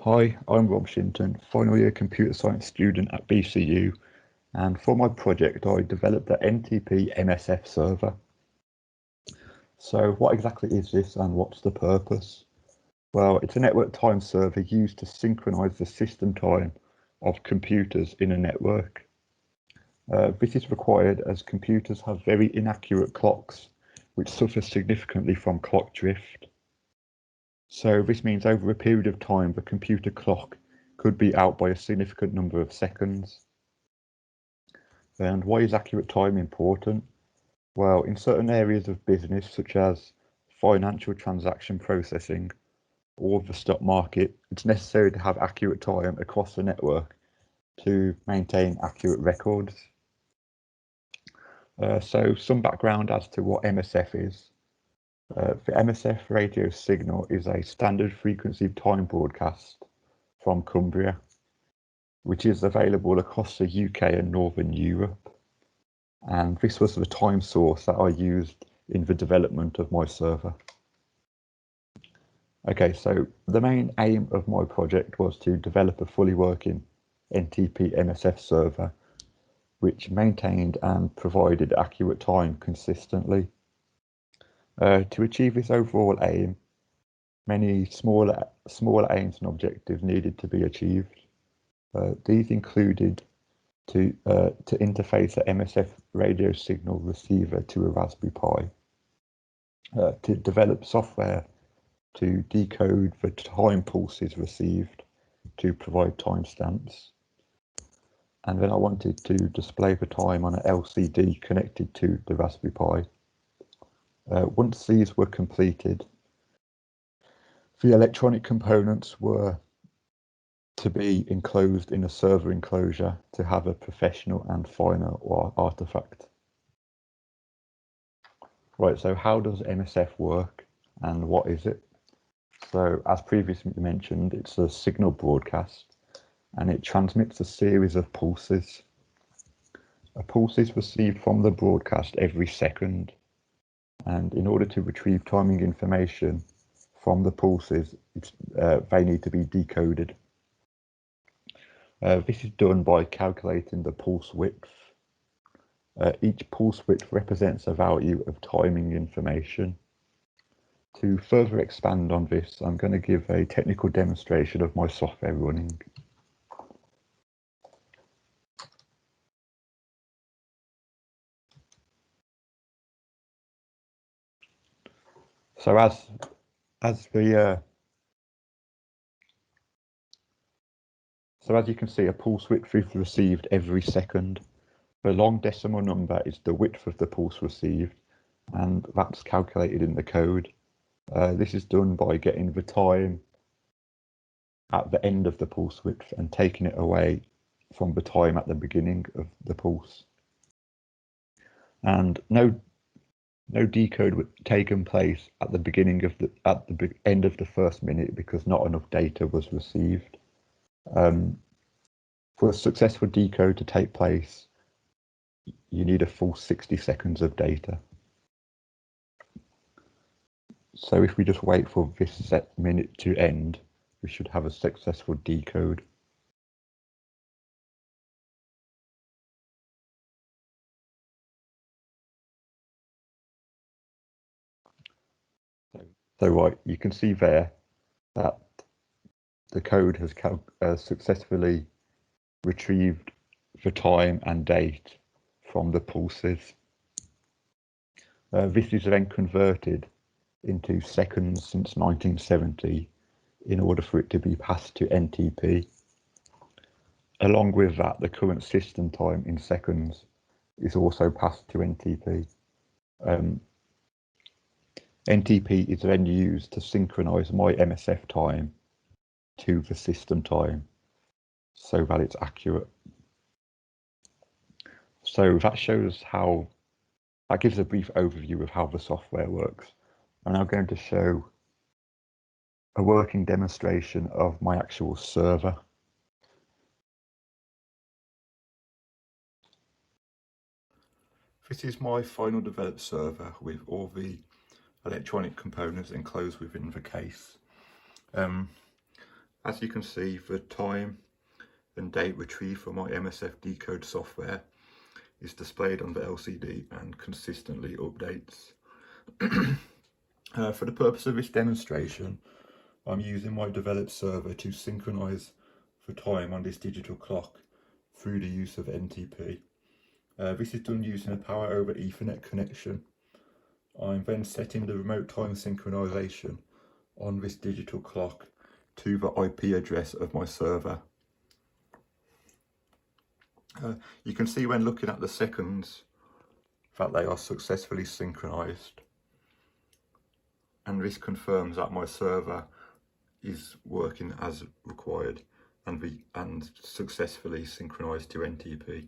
Hi, I'm Rob Shinton, final year computer science student at BCU, and for my project I developed the NTP MSF server. So what exactly is this and what's the purpose? Well, it's a network time server used to synchronize the system time of computers in a network. This is required as computers have very inaccurate clocks, which suffer significantly from clock drift. So this means over a period of time, the computer clock could be out by a significant number of seconds. And why is accurate time important? Well, in certain areas of business, such as financial transaction processing or the stock market, it's necessary to have accurate time across the network to maintain accurate records. So some background as to what MSF is. The MSF radio signal is a standard frequency time broadcast from Cumbria, which is available across the UK and Northern Europe. And this was the time source that I used in the development of my server. Okay, so the main aim of my project was to develop a fully working NTP MSF server, which maintained and provided accurate time consistently. To achieve this overall aim, many smaller aims and objectives needed to be achieved. These included to interface the MSF radio signal receiver to a Raspberry Pi, to develop software to decode the time pulses received to provide timestamps. And then I wanted to display the time on an LCD connected to the Raspberry Pi. Once these were completed, the electronic components were to be enclosed in a server enclosure to have a professional and final artifact. Right, so how does MSF work and what is it? So as previously mentioned, it's a signal broadcast and it transmits a series of pulses. A pulse is received from the broadcast every second, and in order to retrieve timing information from the pulses, they need to be decoded. This is done by calculating the pulse width. Each pulse width represents a value of timing information. To further expand on this, I'm going to give a technical demonstration of my software running. So as you can see, a pulse width is received every second. The long decimal number is the width of the pulse received, and that's calculated in the code. This is done by getting the time at the end of the pulse width and taking it away from the time at the beginning of the pulse. And no decode would taken place at the beginning of the end of the first minute because not enough data was received. For a successful decode to take place, you need a full 60 seconds of data. So if we just wait for this set minute to end, we should have a successful decode. So right, you can see there that the code has successfully retrieved the time and date from the pulses. This is then converted into seconds since 1970 in order for it to be passed to NTP. Along with that, the current system time in seconds is also passed to NTP. NTP is then used to synchronize my MSF time to the system time so that it's accurate. So that shows that gives a brief overview of how the software works. I'm now going to show a working demonstration of my actual server. This is my final developed server with all the electronic components enclosed within the case. As you can see, the time and date retrieved from my MSF decode software is displayed on the LCD and consistently updates. For the purpose of this demonstration, I'm using my developed server to synchronize the time on this digital clock through the use of NTP. This is done using a power over Ethernet connection. I'm then setting the remote time synchronization on this digital clock to the IP address of my server. You can see when looking at the seconds that they are successfully synchronized, and this confirms that my server is working as required and successfully synchronized to NTP.